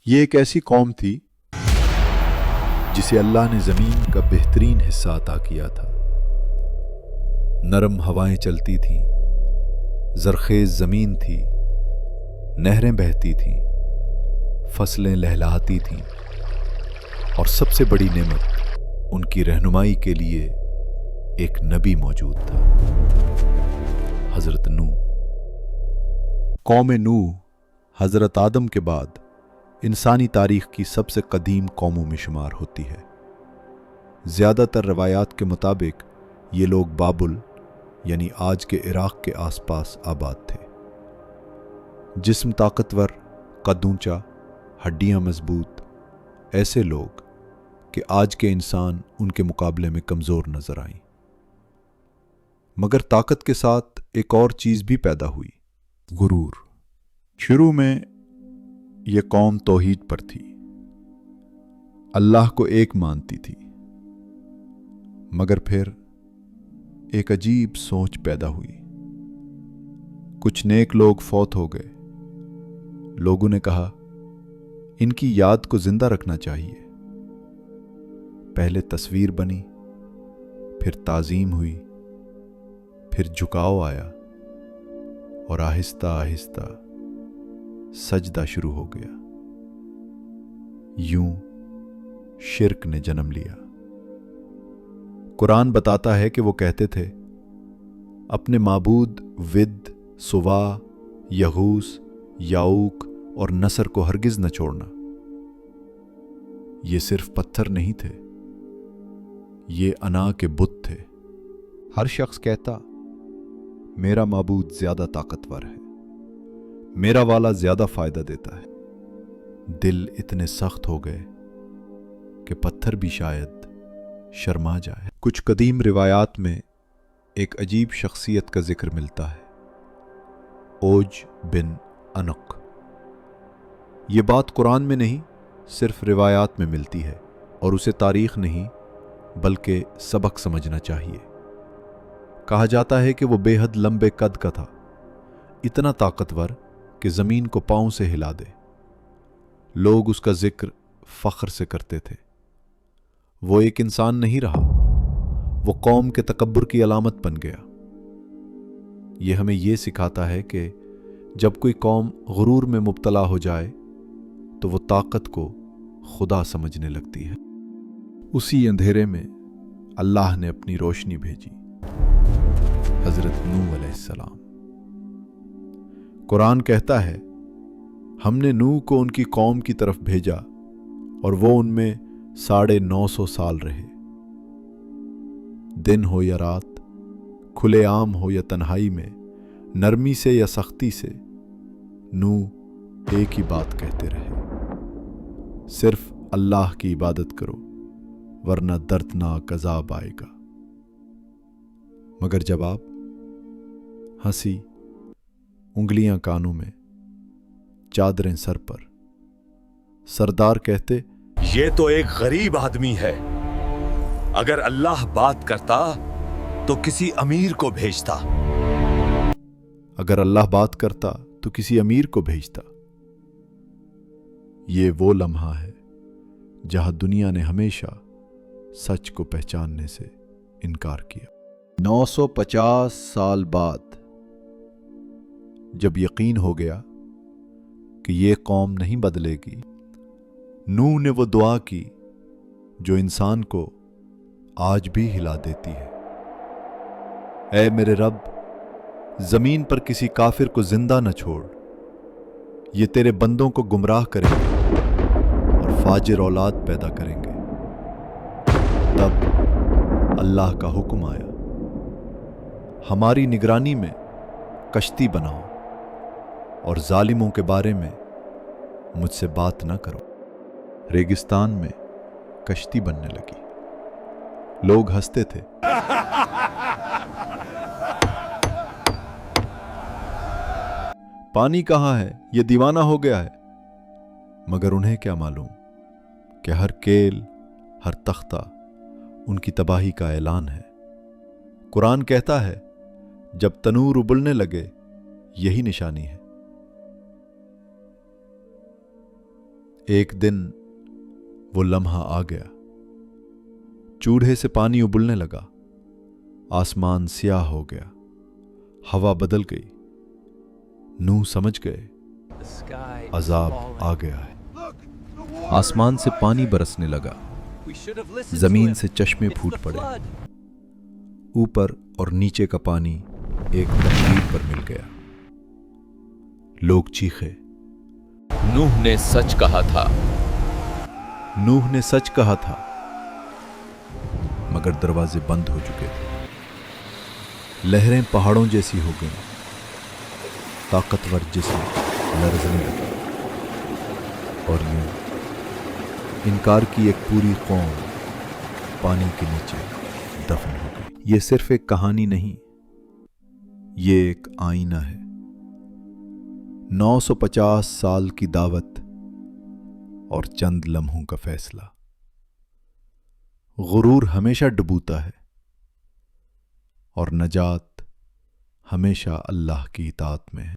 یہ ایک ایسی قوم تھی جسے اللہ نے زمین کا بہترین حصہ عطا کیا تھا۔ نرم ہوائیں چلتی تھیں، زرخیز زمین تھی، نہریں بہتی تھیں، فصلیں لہلہاتی تھیں، اور سب سے بڑی نعمت ان کی رہنمائی کے لیے ایک نبی موجود تھا، حضرت نوح۔ قوم نوح حضرت آدم کے بعد انسانی تاریخ کی سب سے قدیم قوموں میں شمار ہوتی ہے۔ زیادہ تر روایات کے مطابق یہ لوگ بابل یعنی آج کے عراق کے آس پاس آباد تھے۔ جسم طاقتور، قد اونچا، ہڈیاں مضبوط، ایسے لوگ کہ آج کے انسان ان کے مقابلے میں کمزور نظر آئیں۔ مگر طاقت کے ساتھ ایک اور چیز بھی پیدا ہوئی، غرور۔ شروع میں یہ قوم توحید پر تھی، اللہ کو ایک مانتی تھی، مگر پھر ایک عجیب سوچ پیدا ہوئی۔ کچھ نیک لوگ فوت ہو گئے۔ لوگوں نے کہا ان کی یاد کو زندہ رکھنا چاہیے۔ پہلے تصویر بنی، پھر تعظیم ہوئی، پھر جھکاؤ آیا، اور آہستہ آہستہ سجدہ شروع ہو گیا۔ یوں شرک نے جنم لیا۔ قرآن بتاتا ہے کہ وہ کہتے تھے اپنے معبود ود، سوا، یغوث، یعوق اور نصر کو ہرگز نہ چھوڑنا۔ یہ صرف پتھر نہیں تھے، یہ انا کے بت تھے۔ ہر شخص کہتا میرا معبود زیادہ طاقتور ہے، میرا والا زیادہ فائدہ دیتا ہے۔ دل اتنے سخت ہو گئے کہ پتھر بھی شاید شرما جائے۔ کچھ قدیم روایات میں ایک عجیب شخصیت کا ذکر ملتا ہے، اوج بن انق۔ یہ بات قرآن میں نہیں، صرف روایات میں ملتی ہے، اور اسے تاریخ نہیں بلکہ سبق سمجھنا چاہیے۔ کہا جاتا ہے کہ وہ بے حد لمبے قد کا تھا، اتنا طاقتور کہ زمین کو پاؤں سے ہلا دے۔ لوگ اس کا ذکر فخر سے کرتے تھے۔ وہ ایک انسان نہیں رہا، وہ قوم کے تکبر کی علامت بن گیا۔ یہ ہمیں یہ سکھاتا ہے کہ جب کوئی قوم غرور میں مبتلا ہو جائے تو وہ طاقت کو خدا سمجھنے لگتی ہے۔ اسی اندھیرے میں اللہ نے اپنی روشنی بھیجی، حضرت نوح علیہ السلام۔ قرآن کہتا ہے ہم نے نوح کو ان کی قوم کی طرف بھیجا اور وہ ان میں 950 سال رہے۔ دن ہو یا رات، کھلے عام ہو یا تنہائی میں، نرمی سے یا سختی سے، نوح ایک ہی بات کہتے رہے، صرف اللہ کی عبادت کرو ورنہ دردناک عذاب آئے گا۔ مگر جب آپ ہنسی، انگلیاں کانوں میں، چادریں سر پر، سردار کہتے یہ تو ایک غریب آدمی ہے، اگر اللہ بات کرتا تو کسی امیر کو بھیجتا۔ اگر اللہ بات کرتا تو کسی امیر کو بھیجتا۔ یہ وہ لمحہ ہے جہاں دنیا نے ہمیشہ سچ کو پہچاننے سے انکار کیا۔ 950 سال بعد جب یقین ہو گیا کہ یہ قوم نہیں بدلے گی، نوح نے وہ دعا کی جو انسان کو آج بھی ہلا دیتی ہے، اے میرے رب، زمین پر کسی کافر کو زندہ نہ چھوڑ، یہ تیرے بندوں کو گمراہ کریں گے اور فاجر اولاد پیدا کریں گے۔ تب اللہ کا حکم آیا، ہماری نگرانی میں کشتی بناؤ اور ظالموں کے بارے میں مجھ سے بات نہ کرو۔ ریگستان میں کشتی بننے لگی، لوگ ہنستے تھے۔ پانی کہاں ہے؟ یہ دیوانہ ہو گیا ہے۔ مگر انہیں کیا معلوم کہ ہر کیل، ہر تختہ ان کی تباہی کا اعلان ہے۔ قرآن کہتا ہے جب تنور ابلنے لگے یہی نشانی ہے۔ ایک دن وہ لمحہ آ گیا، چولہے سے پانی ابلنے لگا، آسمان سیاہ ہو گیا، ہوا بدل گئی۔ نوح سمجھ گئے عذاب آ گیا ہے۔ آسمان سے پانی برسنے لگا، زمین سے چشمے پھوٹ پڑے، اوپر اور نیچے کا پانی ایک تحریر پر مل گیا۔ لوگ چیخے، نوح نے سچ کہا تھا۔ نوح نے سچ کہا تھا، مگر دروازے بند ہو چکے تھے۔ لہریں پہاڑوں جیسی ہو گئیں، طاقتور جسم لرزنے لگا، اور یوں انکار کی ایک پوری قوم پانی کے نیچے دفن ہو گئی۔ یہ صرف ایک کہانی نہیں، یہ ایک آئینہ ہے۔ 950 سال کی دعوت اور چند لمحوں کا فیصلہ۔ غرور ہمیشہ ڈبوتا ہے، اور نجات ہمیشہ اللہ کی اطاعت میں ہے۔